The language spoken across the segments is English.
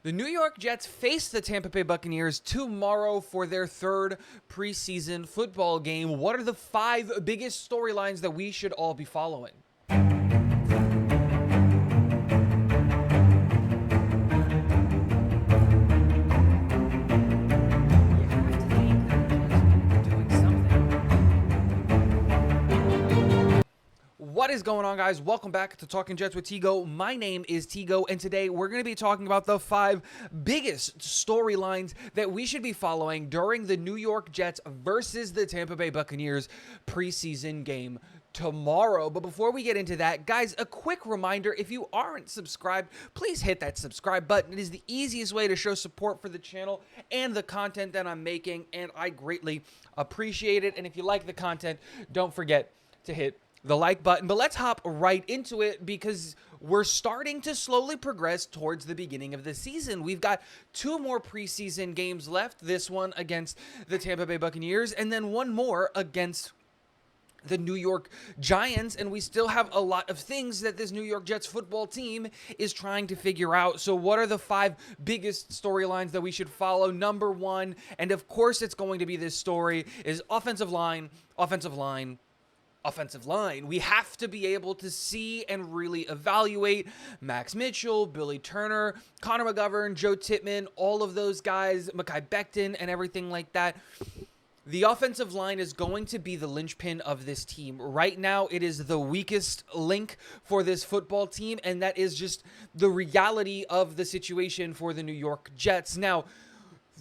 The New York Jets face the Tampa Bay Buccaneers tomorrow for their third preseason football game. What are the 5 biggest storylines that we should all be following? What is going on, guys? Welcome back to Talking Jets with Tigo. My name is Tigo, and today we're going to be talking about the 5 biggest storylines that we should be following during the New York Jets versus the Tampa Bay Buccaneers preseason game tomorrow. But before we get into that, guys, a quick reminder, if you aren't subscribed, please hit that subscribe button. It is the easiest way to show support for the channel and the content that I'm making, and I greatly appreciate it. And if you like the content, don't forget to hit the like button. But let's hop right into it because we're starting to slowly progress towards the beginning of the season. We've got 2 more preseason games left, this one against the Tampa Bay Buccaneers and then one more against the New York Giants, and we still have a lot of things that this New York Jets football team is trying to figure out. So what are the 5 biggest storylines that we should follow? Number 1, and of course it's going to be this story, is offensive line. We have to be able to see and really evaluate Max Mitchell, Billy Turner, Connor McGovern, Joe Tippmann, all of those guys, Mekhi Becton, and everything like that. The offensive line is going to be the linchpin of this team. Right now, it is the weakest link for this football team, and that is just the reality of the situation for the New York Jets. Now,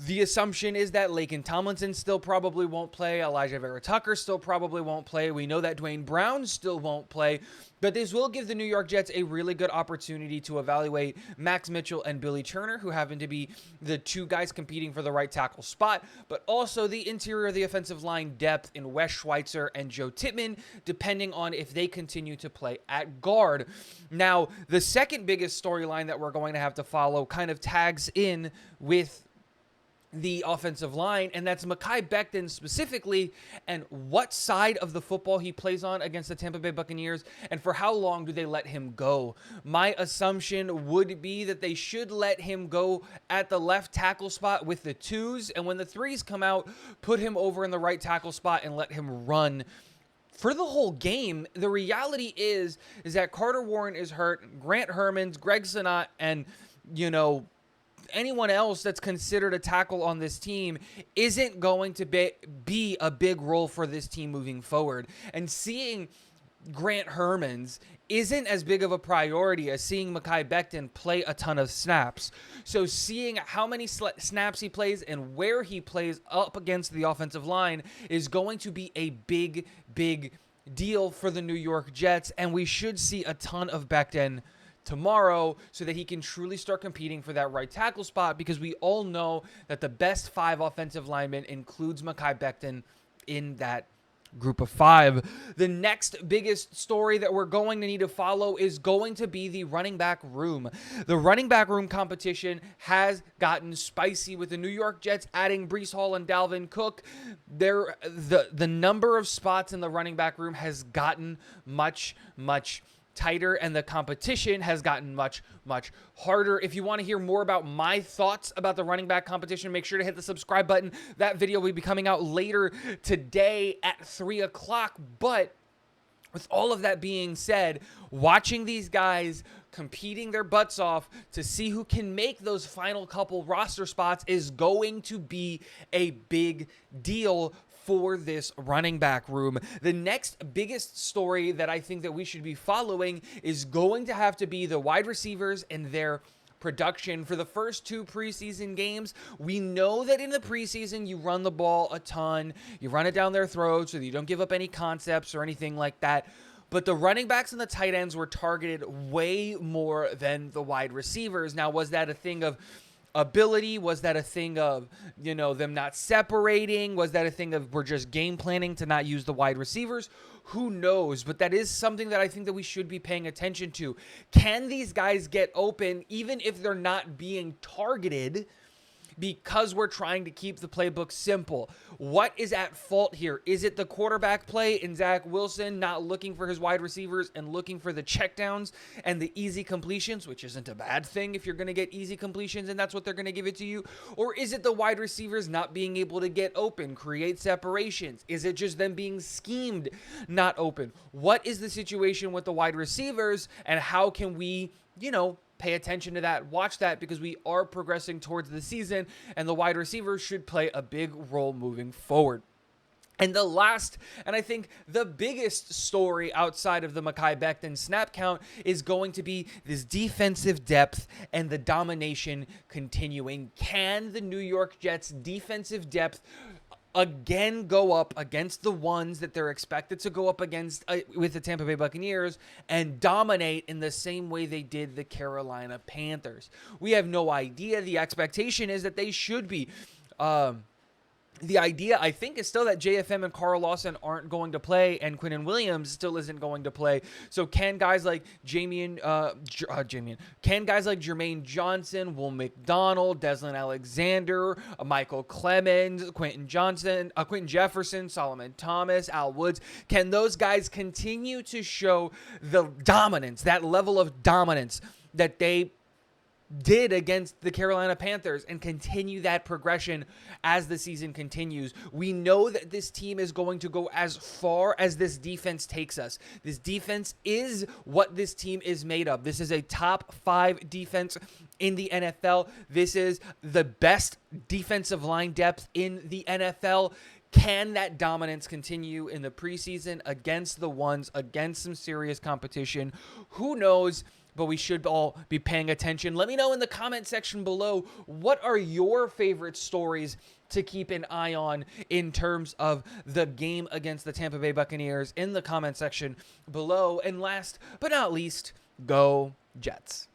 the assumption is that Laken Tomlinson still probably won't play. Elijah Vera Tucker still probably won't play. We know that Dwayne Brown still won't play. But this will give the New York Jets a really good opportunity to evaluate Max Mitchell and Billy Turner, who happen to be the 2 guys competing for the right tackle spot, but also the interior of the offensive line depth in Wes Schweitzer and Joe Tippmann, depending on if they continue to play at guard. Now, the second biggest storyline that we're going to have to follow kind of tags in with the offensive line, and that's Mekhi Becton specifically, and what side of the football he plays on against the Tampa Bay Buccaneers, and for how long do they let him go. My assumption would be that they should let him go at the left tackle spot with the 2s, and when the 3s come out, put him over in the right tackle spot and let him run for the whole game. The reality is that Carter Warren is hurt, Grant Hermans, Greg Senat, and, anyone else that's considered a tackle on this team isn't going to be a big role for this team moving forward. And seeing Grant Hermans isn't as big of a priority as seeing Mekhi Becton play a ton of snaps. So seeing how many snaps he plays and where he plays up against the offensive line is going to be a big deal for the New York Jets, and we should see a ton of Becton tomorrow so that he can truly start competing for that right tackle spot, because we all know that the best 5 offensive linemen includes Mekhi Becton in that group of 5. The next biggest story that we're going to need to follow is going to be the running back room. The running back room competition has gotten spicy with the New York Jets adding Breece Hall and Dalvin Cook. The number of spots in the running back room has gotten much tighter, and the competition has gotten much harder. If you want to hear more about my thoughts about the running back competition, make sure to hit the subscribe button. That video will be coming out later today at 3 o'clock. But with all of that being said, watching these guys competing their butts off to see who can make those final couple roster spots is going to be a big deal for this running back room. The next biggest story that I think that we should be following is going to have to be the wide receivers and their production for the first 2 preseason games. We know that in the preseason you run the ball a ton, you run it down their throats so that you don't give up any concepts or anything like that. But the running backs and the tight ends were targeted way more than the wide receivers. Now, was that a thing of ability? Was that a thing of, them not separating? Was that a thing of we're just game planning to not use the wide receivers? Who knows? But that is something that I think that we should be paying attention to. Can these guys get open even if they're not being targeted? because we're trying to keep the playbook simple. What is at fault here? Is it the quarterback play and Zach Wilson not looking for his wide receivers and looking for the checkdowns and the easy completions, which isn't a bad thing if you're going to get easy completions and that's what they're going to give it to you? Or is it the wide receivers not being able to get open, create separations? Is it just them being schemed, not open? What is the situation with the wide receivers, and how can we, pay attention to that, watch that, because we are progressing towards the season and the wide receivers should play a big role moving forward. And the last, and I think the biggest story outside of the Mekhi Becton snap count is going to be this defensive depth and the domination continuing. Can the New York Jets defensive depth again go up against the ones that they're expected to go up against with the Tampa Bay Buccaneers and dominate in the same way they did the Carolina Panthers? We have no idea. The expectation is that they should be. The idea, I think, is still that JFM and Carl Lawson aren't going to play, and Quinnen Williams still isn't going to play. So can guys like Jermaine Johnson, Will McDonald, Deslin Alexander, Michael Clemens, Quentin Jefferson, Solomon Thomas, Al Woods, can those guys continue to show the dominance, that level of dominance that they did against the Carolina Panthers, and continue that progression as the season continues? We know that this team is going to go as far as this defense takes us. This defense is what this team is made of. This is a top 5 defense in the NFL. This is the best defensive line depth in the NFL. Can that dominance continue in the preseason against the ones, against some serious competition? Who knows? But we should all be paying attention. Let me know in the comment section below, what are your favorite stories to keep an eye on in terms of the game against the Tampa Bay Buccaneers in the comment section below. And last but not least, go Jets.